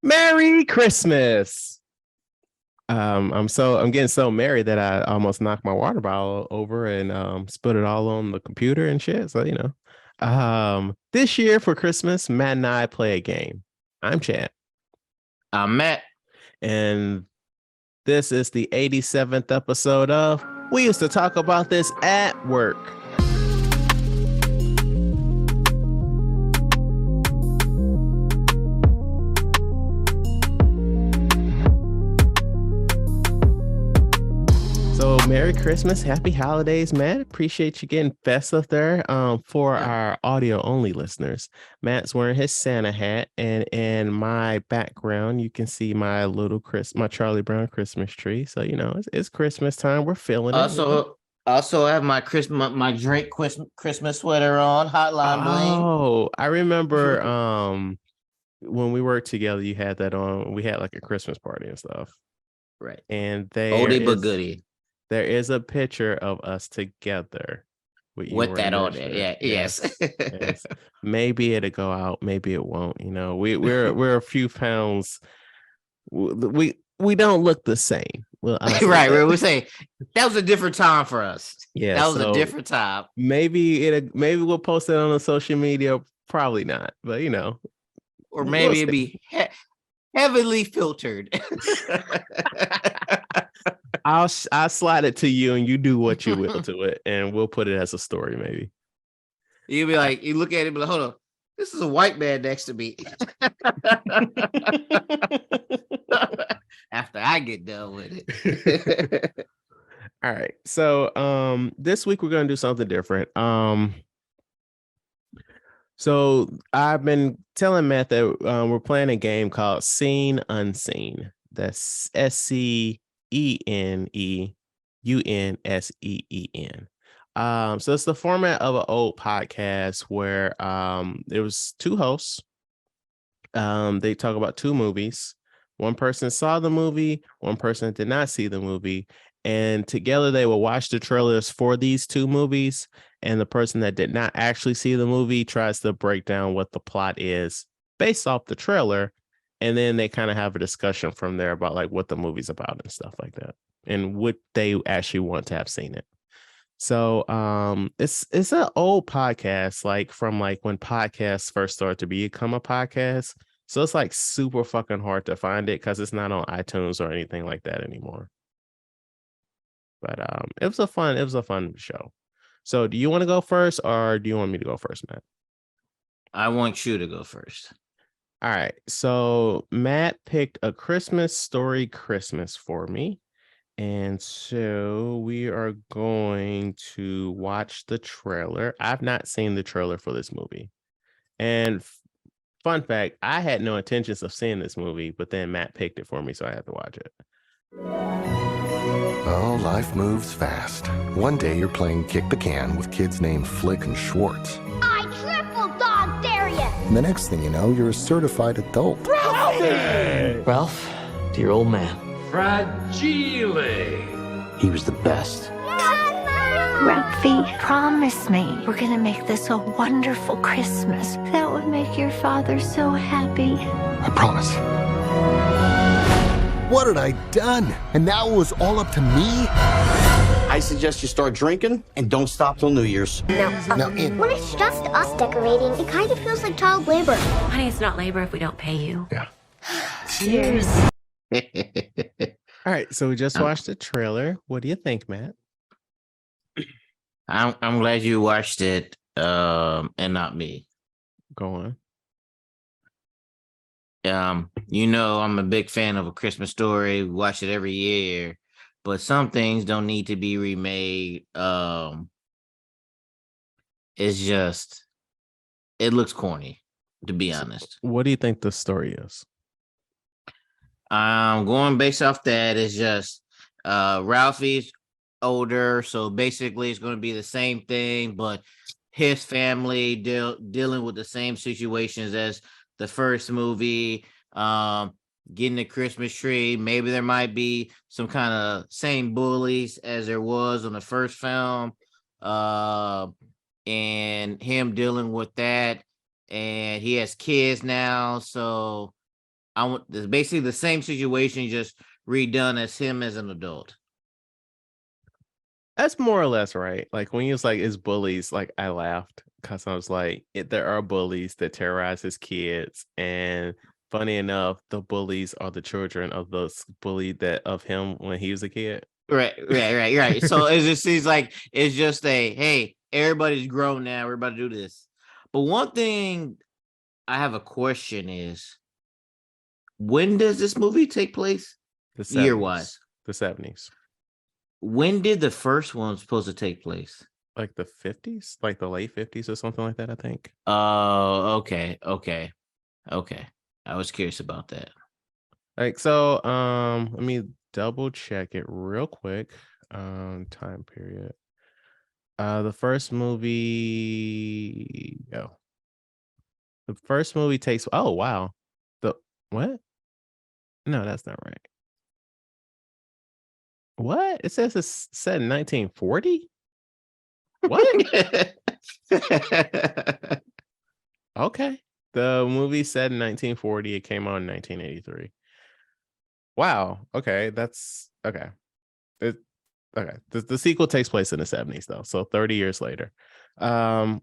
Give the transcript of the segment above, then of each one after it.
Merry Christmas. I'm getting so merry that I almost knocked my water bottle over and spilled it all on the computer and shit. So this year for Christmas, Matt and I play a game. I'm Chad, Matt. and this is the 87th episode of We Used to Talk About This at Work. So Merry Christmas, Happy Holidays, Matt. Appreciate you getting festive there. For our audio only listeners, Matt's wearing his Santa hat, and in my background, you can see my my Charlie Brown Christmas tree. So it's Christmas time. We're feeling it. Also have my my Drake Christmas sweater on. Hotline bling. Oh, I remember when we worked together, you had that on. We had like a Christmas party and stuff. Right. And oldie but goodie. There is a picture of us together with that on there. Yeah. Yes. Yes. Maybe it'll go out. Maybe it won't. We're a few pounds. We don't look the same. Well, right. We're saying that was a different time for us. Yeah, that was a different time. Maybe we'll post it on the social media. Probably not, but or maybe it'd be heavily filtered. I'll slide it to you, and you do what you will to it, and we'll put it as a story. Maybe you'll be like, you look at it, and be like, hold on, this is a white man next to me. After I get done with it. All right, so this week we're gonna do something different. So I've been telling Matt that we're playing a game called Seen Unseen. That's SCENEUNSEEN. So it's the format of an old podcast where there was two hosts. They talk about two movies. One person saw the movie, one person did not see the movie, and together they will watch the trailers for these two movies. And the person that did not actually see the movie tries to break down what the plot is based off the trailer. And then they kind of have a discussion from there about like what the movie's about and stuff like that, and what they actually want to have seen it. So it's an old podcast, like from like when podcasts first started to become a podcast. So it's like super fucking hard to find it because it's not on iTunes or anything like that anymore. But it was a fun show. So do you want to go first, or do you want me to go first, Matt? I want you to go first. All right. So Matt picked A Christmas Story Christmas for me. And so we are going to watch the trailer. I've not seen the trailer for this movie. And fun fact, I had no intentions of seeing this movie, but then Matt picked it for me, so I had to watch it. Oh, life moves fast. One day you're playing kick the can with kids named Flick and Schwartz. I triple dog dare you! And the next thing you know, you're a certified adult. Ralphie! Ralph, dear old man. Fragile. He was the best. Ralphie, promise me we're gonna make this a wonderful Christmas. That would make your father so happy. I promise. What had I done? And now it was all up to me? I suggest you start drinking and don't stop till New Year's. When it's just us decorating, it kind of feels like child labor. Honey, it's not labor if we don't pay you. Yeah. Cheers. All right, so we just watched the trailer. What do you think, Matt? I'm glad you watched it, and not me. Go on. I'm a big fan of A Christmas Story. We watch it every year, but some things don't need to be remade. It's just, it looks corny, to be honest. What do you think the story is? Going based off that, it's just Ralphie's older, so basically it's going to be the same thing, but his family dealing with the same situations as the first movie, getting the Christmas tree. Maybe there might be some kind of same bullies as there was on the first film, and him dealing with that. And he has kids now, so I want it's basically the same situation, just redone as him as an adult. That's more or less right. Like when he was like, "It's bullies," like I laughed because I was like, there are bullies that terrorize his kids, and funny enough, the bullies are the children of those bullied that of him when he was a kid. Right. So it just seems like it's just a hey, everybody's grown now. We're about to do this. But one thing I have a question is, when does this movie take place? The Year 70s. wise. The 70s. When did the first one supposed to take place? Like the 50s, like the late 50s or something like that, I think. Oh, okay. I was curious about that. Like so, let me double check it real quick. Time period. The first movie. The first movie takes. Oh wow. The what? No, that's not right. What? It says it's set in 1940. What? Okay. The movie set in 1940. It came out in 1983. Wow. Okay, that's okay. Okay. The sequel takes place in the 70s though, so 30 years later.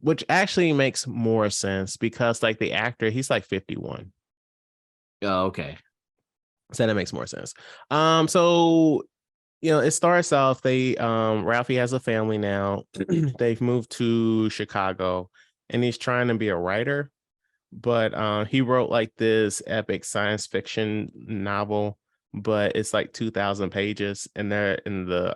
Which actually makes more sense because like the actor, he's like 51. Oh, okay. So that makes more sense. So it starts off Ralphie has a family now. They've moved to Chicago and he's trying to be a writer, but he wrote like this epic science fiction novel, but it's like 2,000 pages, and they're in the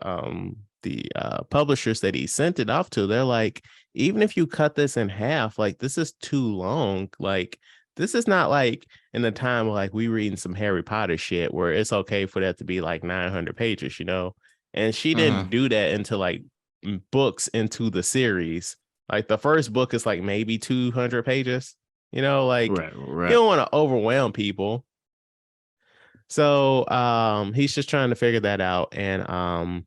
publishers that he sent it off to. They're like, even if you cut this in half, like this is too long. Like this is not like in the time like we reading some Harry Potter shit where it's okay for that to be like 900 pages, and she didn't do that into like books into the series. Like the first book is like maybe 200 pages, like right. You don't want to overwhelm people. So he's just trying to figure that out, and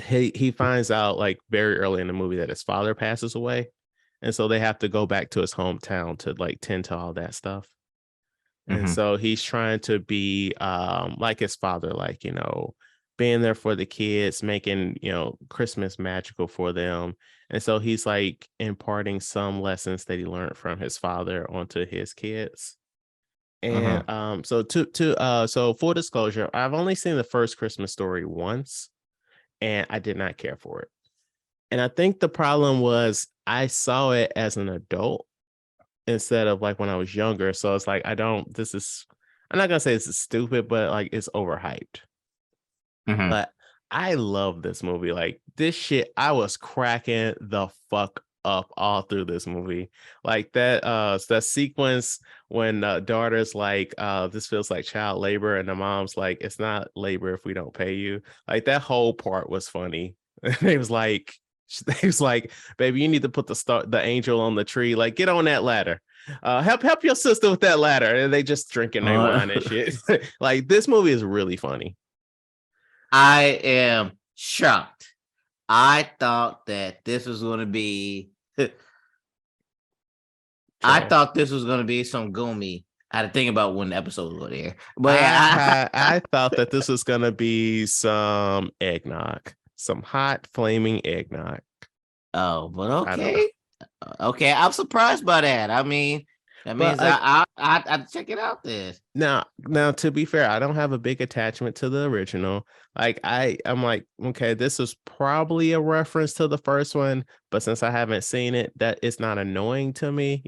he finds out like very early in the movie that his father passes away, and so they have to go back to his hometown to like tend to all that stuff. And so he's trying to be like his father, like being there for the kids, making Christmas magical for them. And so he's like imparting some lessons that he learned from his father onto his kids. And so full disclosure, I've only seen the first Christmas Story once, and I did not care for it. And I think the problem was I saw it as an adult instead of like when I was younger. So it's like I'm not gonna say this is stupid, but like it's overhyped. But I love this movie. Like this shit, I was cracking the fuck up all through this movie. Like that sequence when daughter's like, this feels like child labor, and the mom's like, it's not labor if we don't pay you. Like that whole part was funny. It was like, baby, you need to put the angel on the tree. Like, get on that ladder. Help your sister with that ladder. And they just drinking their wine and shit. Like this movie is really funny. I am shocked. I thought that this was going to be. I thought this was going to be some Goomy. I had to think about when the episode was going to air. But I thought that this was going to be some eggnog, some hot flaming eggnog. Oh, but okay. Okay, I'm surprised by that. I mean, that means I'd check it out then. Now, to be fair, I don't have a big attachment to the original. Like I'm like, okay, this is probably a reference to the first one, but since I haven't seen it, that it's not annoying to me,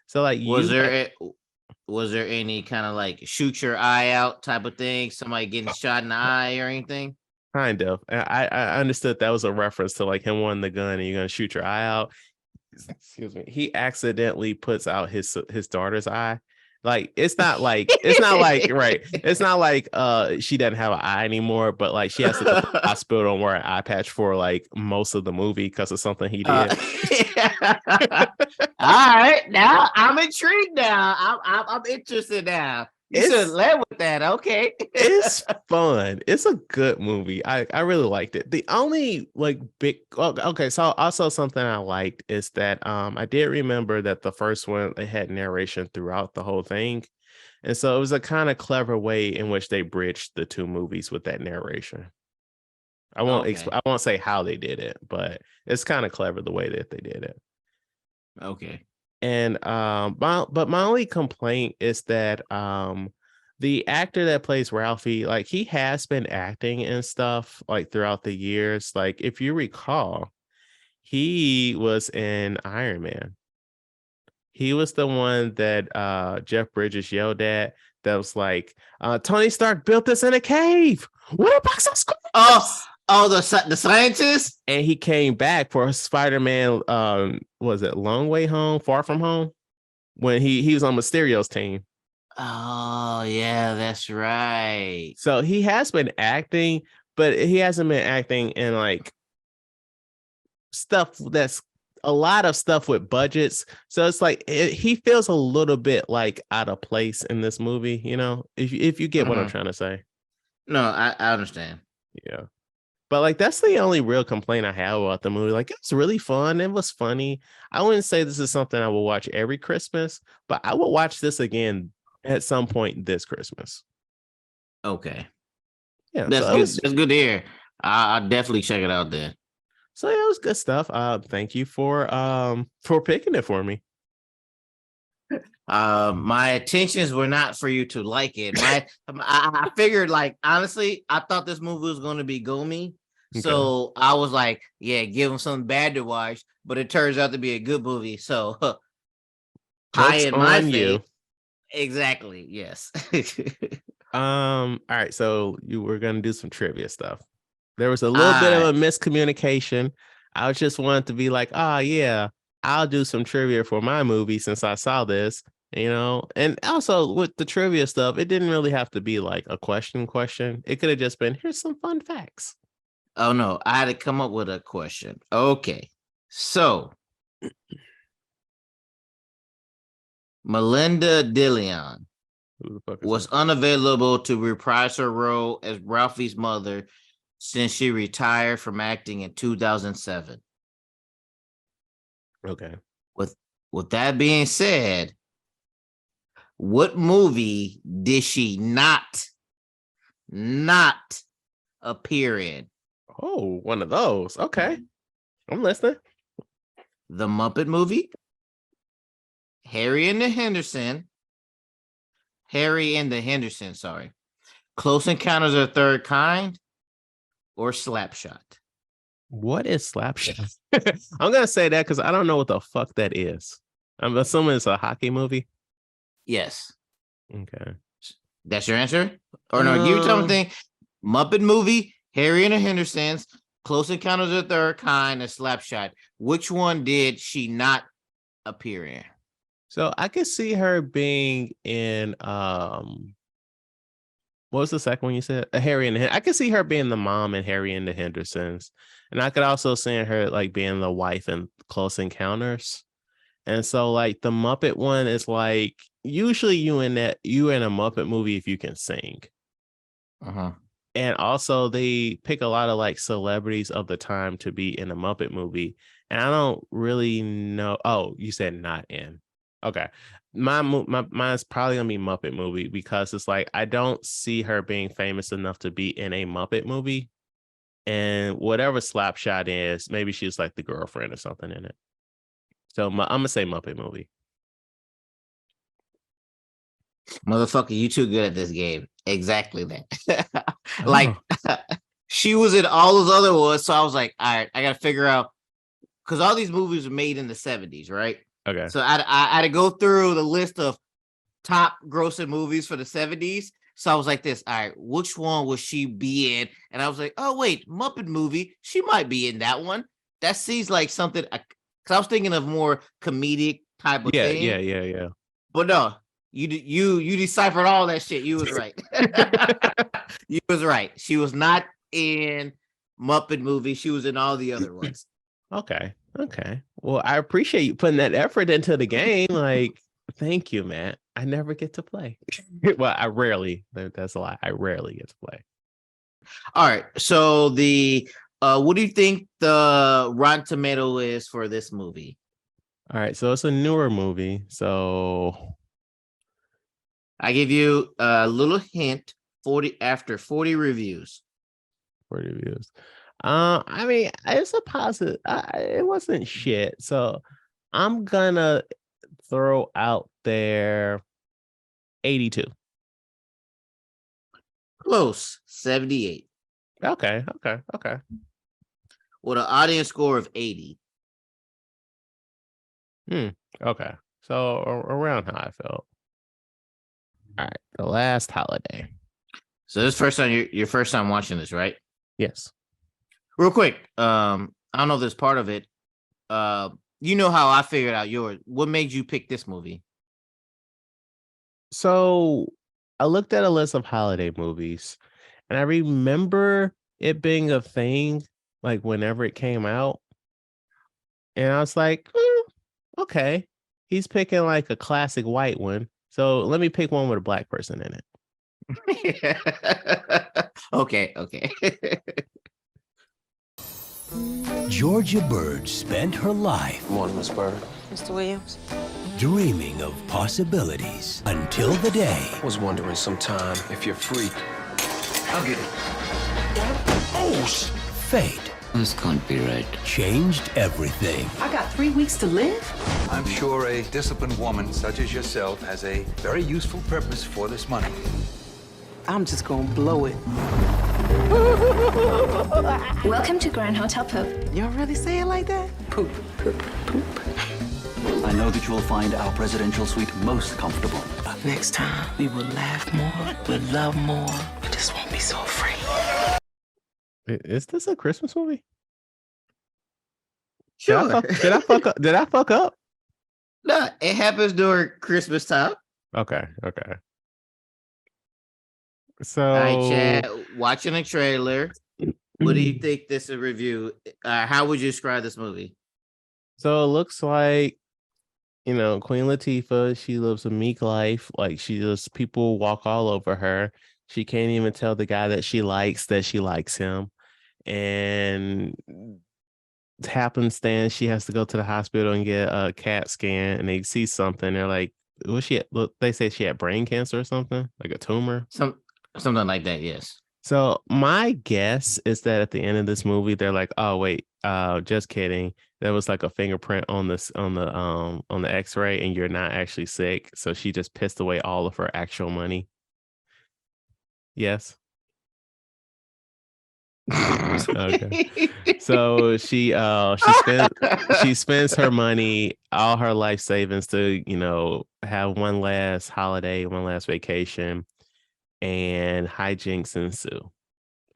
So like, was there any kind of like shoot your eye out type of thing? Somebody getting shot in the eye or anything? Kind of. I understood that was a reference to like him wanting the gun and you're gonna shoot your eye out. Excuse me. He accidentally puts out his daughter's eye. Like it's not like right. It's not like she doesn't have an eye anymore, but like she has to go to the hospital and wear an eye patch for like most of the movie because of something he did. All right, now I'm intrigued. Now I'm interested. Now you should live with that. Okay, it's fun. It's a good movie. I really liked it. The only like big so also something I liked is that I did remember that the first one it had narration throughout the whole thing, And so it was a kind of clever way in which they bridged the two movies with that narration. I won't I won't say how they did it, but it's kind of clever the way that they did it. Okay. And my only complaint is that the actor that plays Ralphie, like he has been acting and stuff like throughout the years. Like if you recall, he was in Iron Man. He was the one that Jeff Bridges yelled at. That was like, Tony Stark built this in a cave. What a box of squares! Oh, the scientist. And he came back for Spider-Man. Was it Long Way Home, Far From Home? When he was on Mysterio's team. Oh yeah, that's right. So he has been acting, but he hasn't been acting in like stuff that's a lot of stuff with budgets. So it's like he feels a little bit like out of place in this movie, you know, if you get what I'm trying to say. No, I understand. Yeah. But like that's the only real complaint I have about the movie. Like it's really fun. It was funny. I wouldn't say this is something I will watch every Christmas, but I will watch this again at some point this Christmas. Okay. Yeah. That's so good. That's good to hear. I'll definitely check it out then. So yeah, it was good stuff. Thank you for picking it for me. My intentions were not for you to like it. I figured, like, honestly, I thought this movie was going to be Gomi. Okay. So I was like, yeah, give him something bad to watch, but it turns out to be a good movie. So high in my faith. Exactly. Yes. All right. So you were going to do some trivia stuff. There was a little bit of a miscommunication. I just wanted to be like, yeah, I'll do some trivia for my movie since I saw this, you know. And also with the trivia stuff, it didn't really have to be like a question. It could have just been, here's some fun facts. Oh, no, I had to come up with a question. Okay. So Melinda Dillion was unavailable to reprise her role as Ralphie's mother since she retired from acting in 2007. Okay. With that being said, what movie did she not appear in? Oh, one of those. Okay. I'm listening. The Muppet Movie, Harry and the Henderson, sorry. Close Encounters of the Third Kind, or Slapshot. What is Slapshot? I'm going to say that because I don't know what the fuck that is. I'm assuming it's a hockey movie. Yes. Okay. That's your answer? Or no, give me something. Muppet Movie, Harry and the Hendersons, Close Encounters of the Third Kind, and Slapshot. Which one did she not appear in? So I could see her being in what was the second one you said? Harry and the I could see her being the mom in Harry and the Hendersons. And I could also see her like being the wife in Close Encounters. And so like the Muppet one is like usually you in a Muppet movie if you can sing. Uh-huh. And also they pick a lot of like celebrities of the time to be in a Muppet movie. And I don't really know. Oh, you said not in. Okay. Mine's probably gonna be Muppet Movie because it's like I don't see her being famous enough to be in a Muppet movie. And whatever Slapshot is, maybe she's like the girlfriend or something in it. So I'm gonna say Muppet Movie. Motherfucker, you too good at this game. Exactly that. Like she was in all those other ones, so I was like, all right, I gotta figure out because all these movies were made in the 70s, right? Okay. So I had to go through the list of top grossing movies for the 70s. So I was like this, all right, which one would she be in? And I was like, oh, wait, Muppet Movie. She might be in that one. That seems like something, because I was thinking of more comedic type of thing. Yeah. But no, you deciphered all that shit. You was right. You was right. She was not in Muppet Movie. She was in all the other ones. Okay. Well, I appreciate you putting that effort into the game. Like, thank you, Matt. I never get to play. Well, I rarely. That's a lie. I rarely get to play. All right. So what do you think the Rotten Tomato is for this movie? All right. So it's a newer movie. So I give you a little hint. 40 reviews. 40 reviews. I mean, it's a positive. It wasn't shit. So I'm gonna throw out there 82. Close. 78. Okay. With an audience score of 80. Okay. So around how I felt. All right. The Last Holiday. So this first time your first time watching this, right? Yes. Real quick. I don't know if there's part of it. You know how I figured out yours. What made you pick this movie? So I looked at a list of holiday movies, and I remember it being a thing like whenever it came out. And I was like, okay, he's picking like a classic white one. So let me pick one with a black person in it. Okay. Georgia Bird spent her life Morning, Miss Bird. Mr. Williams? dreaming of possibilities until the day Was wondering sometime if you're free. I'll get it. fate This can't be right. changed everything. I got 3 weeks to live? I'm sure a disciplined woman such as yourself has a very useful purpose for this money. I'm just gonna blow it. Welcome to Grand Hotel Poop. Y'all really say it like that? Poop. I know that you will find our presidential suite most comfortable. Next time, we will laugh more, we'll love more. We just won't be so afraid. Is this a Christmas movie? Sure. Did I fuck up? Did I fuck up? No, it happens during Christmas time. Okay. So All right, Chad, watching the trailer. What do you think this is a review? How would you describe this movie? So it looks like, Queen Latifah, she lives a meek life. Like people walk all over her. She can't even tell the guy that she likes him. And happenstance, she has to go to the hospital and get a CAT scan, and they see something. They're like, they say she had brain cancer or something, like a tumor. Something like that, yes. So my guess is that at the end of this movie, they're like, "Oh wait, just kidding. There was like a fingerprint on the X-ray, and you're not actually sick." So she just pissed away all of her actual money. Yes. Okay. So she spends her money, all her life savings to have one last holiday, one last vacation. And hijinks ensue.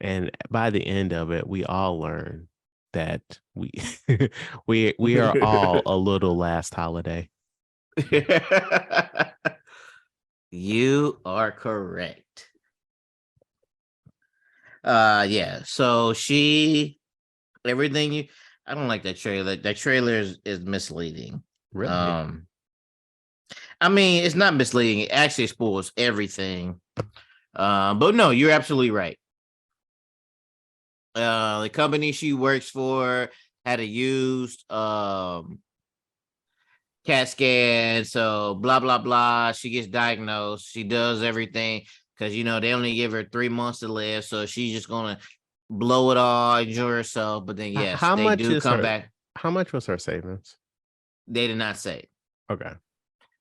And by the end of it, we all learn that we we are all a little last holiday. You are correct. Yeah. So everything I don't like that trailer. That trailer is misleading. Really? I mean, it's not misleading. It actually spoils everything. But no, you're absolutely right. The company she works for had a used CAT scan, so blah blah blah. She gets diagnosed. She does everything because they only give her 3 months to live, so she's just gonna blow it all, enjoy herself. But then yes, How they much do come back. How much was her savings? They did not say, Okay.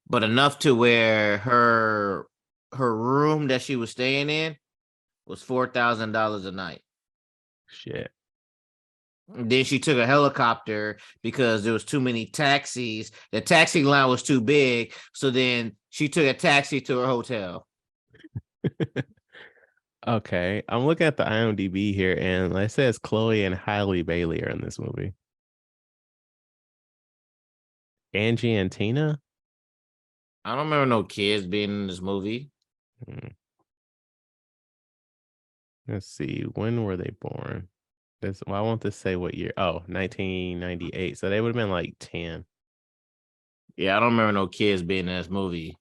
but enough to where her room that she was staying in was $4,000 a night. Shit. Then she took a helicopter because there was too many taxis. The taxi line was too big. So then she took a taxi to her hotel. Okay. I'm looking at the IMDb here, and it says Chloe and Halle Bailey are in this movie. Angie and Tina? I don't remember no kids being in this movie. Let's see. When were they born? I want to say what year. Oh, 1998. So they would have been like 10. Yeah, I don't remember no kids being in this movie.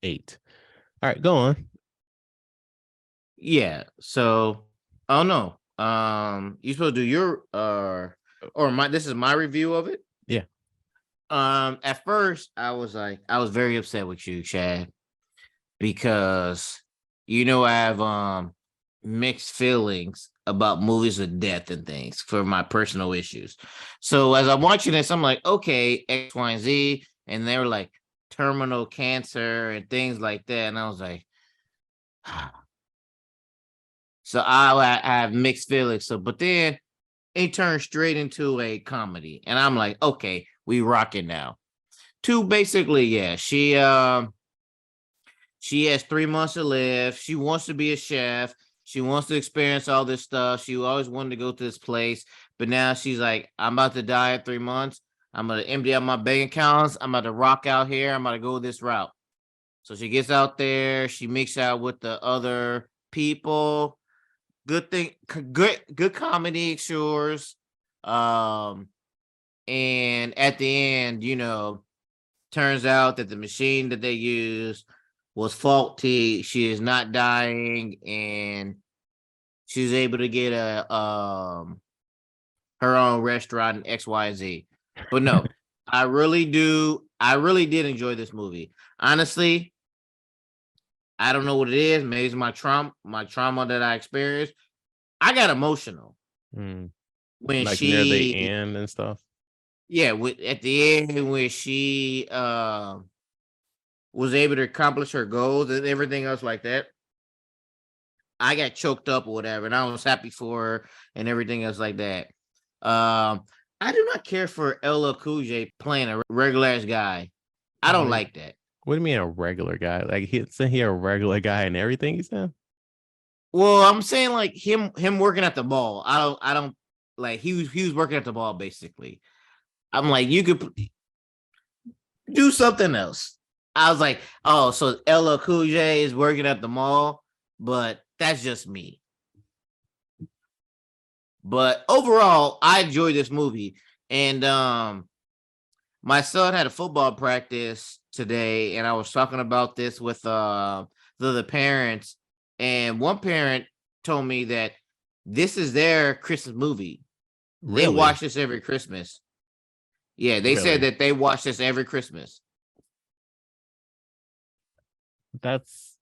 8. All right, go on. Yeah. So, oh no. You supposed to do your this is my review of it. Yeah. At first I was very upset with you, Chad, because I have mixed feelings about movies with death and things for my personal issues. So as I'm watching this, I'm like, okay, X, Y, and Z, and they were like terminal cancer and things like that, and I was like, so I have mixed feelings. So, but then it turned straight into a comedy, and I'm like, okay, we rocking now. Two, basically, yeah, she has 3 months to live. She wants to be a chef. She wants to experience all this stuff. She always wanted to go to this place, but now she's like, I'm about to die in 3 months. I'm going to empty out my bank accounts. I'm about to rock out here. I'm about to go this route. So she gets out there. She mixes out with the other people. Good thing, good comedy ensures. And at the end, turns out that the machine that they used was faulty. She is not dying, and she's able to get her own restaurant in XYZ. But no, I really did enjoy this movie. Honestly, I don't know what it is. Maybe it's my trauma that I experienced. I got emotional when like she near the end and stuff. Yeah, at the end when she was able to accomplish her goals and everything else like that. I got choked up or whatever, and I was happy for her and everything else like that. I do not care for LL Cool J playing a regular ass guy. I don't like that. What do you mean a regular guy? Like isn't he a regular guy and everything he said? Well, I'm saying like him working at the mall. I don't like he was working at the mall basically. I'm like, you could do something else. I was like, oh, so LL Cool J is working at the mall, but that's just me. But overall, I enjoyed this movie. And my son had a football practice today, and I was talking about this with the other parents. And one parent told me that this is their Christmas movie. Really? They watch this every Christmas. Yeah, they said that they watch this every Christmas. That's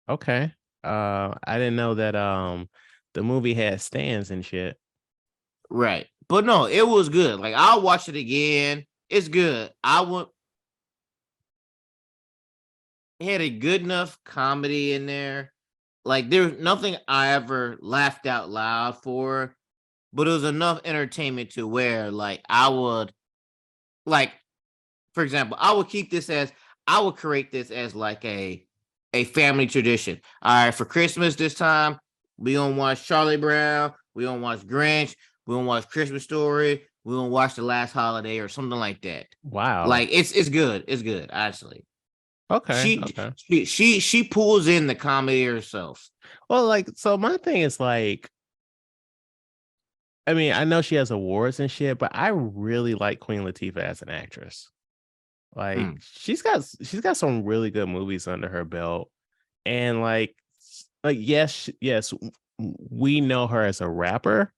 okay. I didn't know that the movie had stands and shit. Right. But no, it was good. Like I'll watch it again. It's good. It had a good enough comedy in there. Like there's nothing I ever laughed out loud for, but it was enough entertainment to where like I would, like, for example, I would create this as like a family tradition. All right, for Christmas this time, we gonna watch Charlie Brown, we gonna watch Grinch, we gonna watch Christmas Story, we gonna watch The Last Holiday or something like that. Wow. Like it's good. It's good, actually. Okay. She pulls in the comedy herself. Well, like, so my thing is like, I mean, I know she has awards and shit, but I really like Queen Latifah as an actress. Like, she's got some really good movies under her belt, and like yes, we know her as a rapper,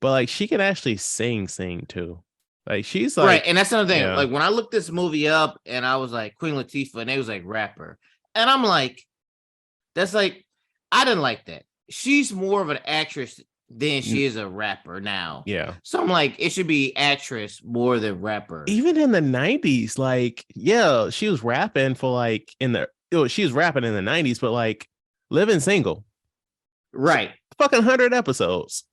but like she can actually sing too. Like she's like, right, and that's another thing. Yeah. Like when I looked this movie up, and I was like Queen Latifah, and they was like rapper, and I'm like, that's like, I didn't like that. She's more of an actress than she is a rapper now. Yeah. So I'm like, it should be actress more than rapper. Even in the 90s, like, yeah, she was rapping for like she was rapping in the 90s, but like Living Single. Right. Fucking 100 episodes.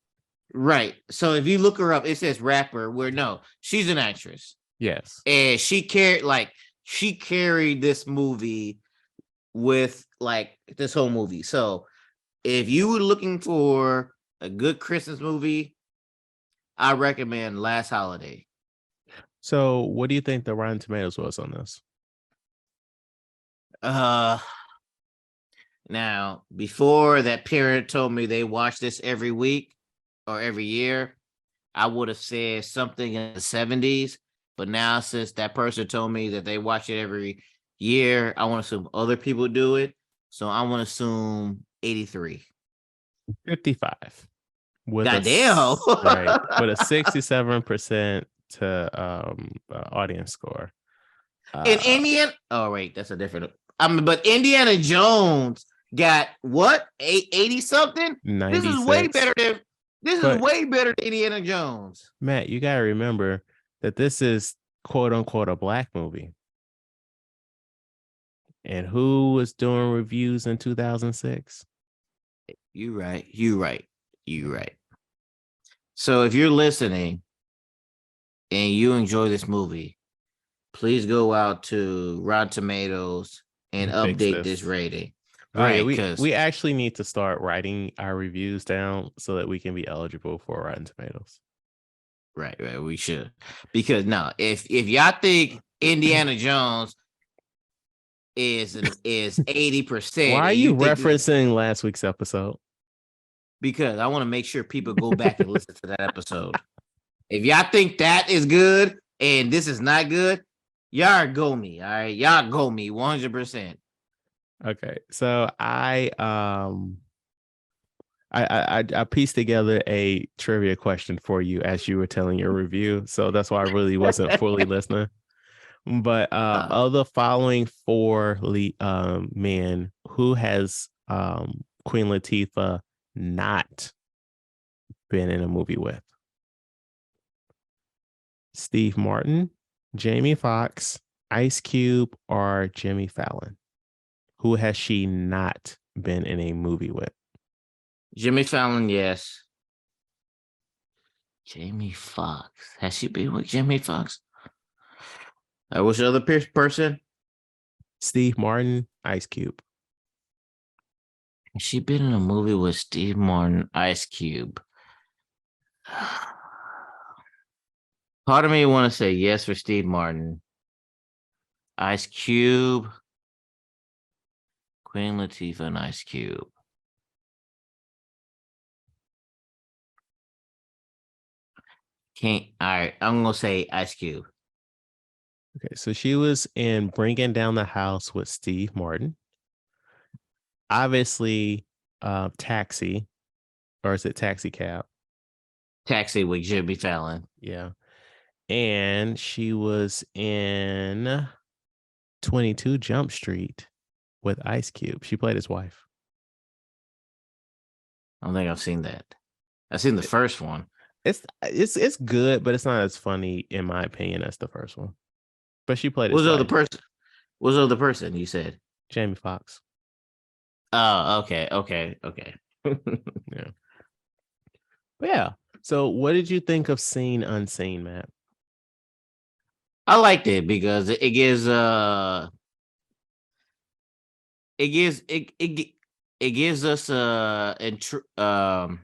Right. So if you look her up, it says rapper, where no, she's an actress. Yes. And she carried this movie with like this whole movie. So if you were looking for a good Christmas movie, I recommend Last Holiday. So what do you think the Rotten Tomatoes was on this? Now, before that parent told me they watch this every week or every year, I would have said something in the 70s. But now, since that person told me that they watch it every year, I want to assume other people do it. So I want to assume 83. 55. Goddamn. Right. With a 67% to audience score. In Indiana, oh wait, that's a different. But Indiana Jones got what 80 something. 96. This is way better than But- way better than Indiana Jones. Matt, you gotta remember that this is quote unquote a black movie. And who was doing reviews in 2006? You right. So if you're listening and you enjoy this movie, please go out to Rotten Tomatoes and Fix update this. this rating. Oh, yeah, Right, because we actually need to start writing our reviews down so that we can be eligible for Rotten Tomatoes. right, we should. Because now, if y'all think Indiana Jones is 80%, Why are and you think- referencing last week's episode? Because I want to make sure people go back and listen to that episode. If y'all think that is good and this is not good, y'all go me. All right, y'all go me 100%. Okay, so I pieced together a trivia question for you as you were telling your review, so that's why I really wasn't fully listening. But of the following four men, who has Queen Latifah not been in a movie with? Steve Martin, Jamie Foxx, Ice Cube, or Jimmy Fallon? Who has she not been in a movie with? Jimmy Fallon, yes. Jamie Foxx. Has she been with Jimmy Foxx? What's the other person? Steve Martin, Ice Cube. Has she been in a movie with Steve Martin, Ice Cube? Part of me want to say yes for Steve Martin. Ice Cube. Queen Latifah and Ice Cube. All right, I'm gonna say Ice Cube. Okay, so she was in Bringing Down the House with Steve Martin. Obviously, Taxi, or is it Taxi Cab? Taxi with Jimmy Fallon. Yeah. And she was in 22 Jump Street with Ice Cube. She played his wife. I don't think I've seen that. I've seen the first one. It's good, but it's not as funny in my opinion as the first one. But she played his What's the other wife. person? What's the other person you said? Jamie Foxx. Oh, okay. Yeah. But yeah. So what did you think of Seen Unseen, Matt? I liked it because it gives us an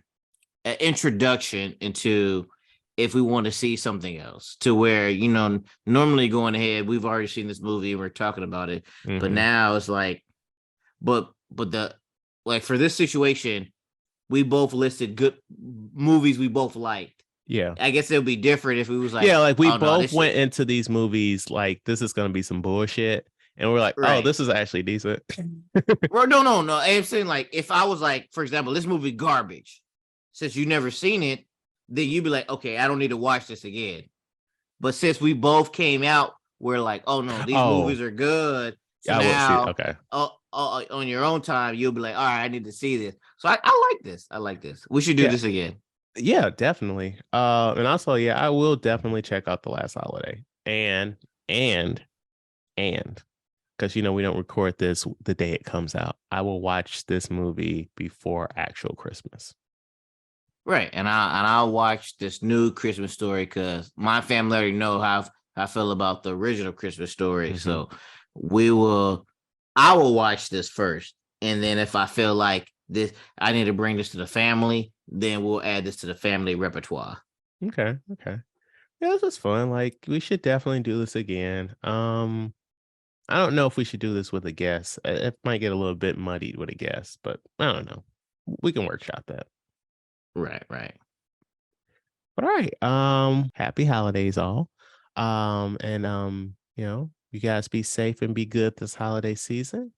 introduction into if we want to see something else, to where, normally going ahead, we've already seen this movie and we're talking about it, but now it's like, but for this situation, we both listed good movies we both liked. Yeah. I guess it would be different if we was like, yeah, like we oh, no, both went into these movies like this is gonna be some bullshit. And we're like, oh, Right. this is actually decent. Well, no. I'm saying, like, if I was like, for example, this movie garbage, since you never seen it, then you'd be like, okay, I don't need to watch this again. But since we both came out, we're like, oh no, these movies are good. So Yeah, I will now, see. Okay. On your own time, you'll be like, all right, I need to see this. So I like this. I like this. We should do this again. Yeah, definitely. And also, yeah, I will definitely check out The Last Holiday. And because we don't record this the day it comes out. I will watch this movie before actual Christmas. Right. And I'll watch this new Christmas Story because my family already know how I feel about the original Christmas Story. Mm-hmm. So I will watch this first. And then if I feel like this, I need to bring this to the family, then we'll add this to the family repertoire. Okay. Yeah, this is fun. Like, we should definitely do this again. I don't know if we should do this with a guest. It might get a little bit muddied with a guest, but I don't know. We can workshop that. Right. But all right. Happy holidays all. You guys be safe and be good this holiday season.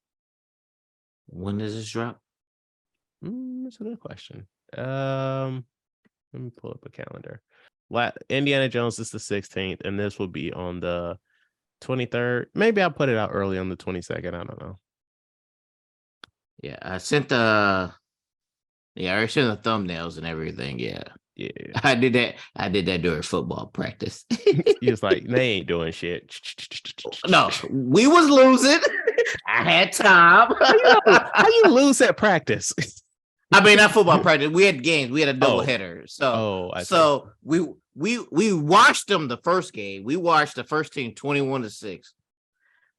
When does this drop? That's a good question. Let me pull up a calendar. Indiana Jones is the 16th, and this will be on the 23rd. Maybe I'll put it out early on the 22nd. I don't know. Yeah, I sent the. Yeah, I already sent the thumbnails and everything. Yeah. Yeah. I did that during football practice. He was like, they ain't doing shit. No, we was losing. I had time. How you lose at practice? I mean, not football practice. We had games. We had a double header. So, we watched them the first game. We watched the first team 21-6.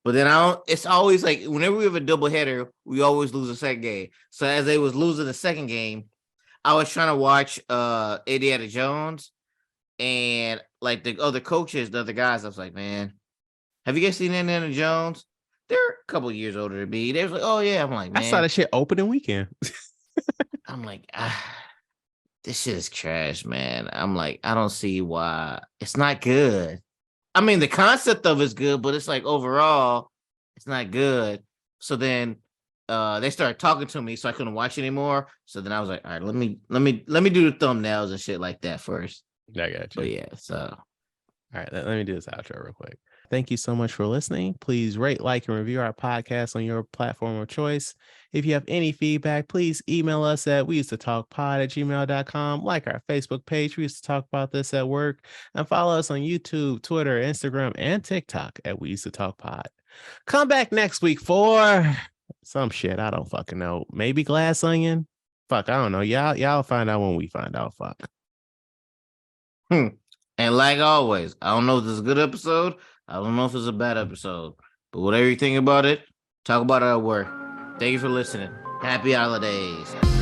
But then it's always like whenever we have a double header, we always lose the second game. So as they was losing the second game, I was trying to watch Indiana Jones and like the other coaches, the other guys. I was like, man, have you guys seen Indiana Jones? They're a couple years older than me. They was like, oh yeah. I'm like, man, I saw that shit opening weekend. I'm like, this shit is trash, man. I'm like, I don't see why it's not good. I mean, the concept of it's good, but it's like overall, it's not good. So then they started talking to me, so I couldn't watch anymore. So then I was like, all right, let me do the thumbnails and shit like that first. I got you. But yeah, so all right, let me do this outro real quick. Thank you so much for listening. Please rate, like, and review our podcast on your platform of choice. If you have any feedback, please email us at weusedtotalkpod@gmail.com. Like our Facebook page. We used to talk about this at work. And follow us on YouTube, Twitter, Instagram, and TikTok at We Used to Talk Pod. Come back next week for some shit. I don't fucking know. Maybe Glass Onion. Fuck, I don't know. Y'all find out when we find out. Fuck. And like always, I don't know if this is a good episode. I don't know if it's a bad episode. But whatever you think about it, talk about it at work. Thank you for listening. Happy holidays.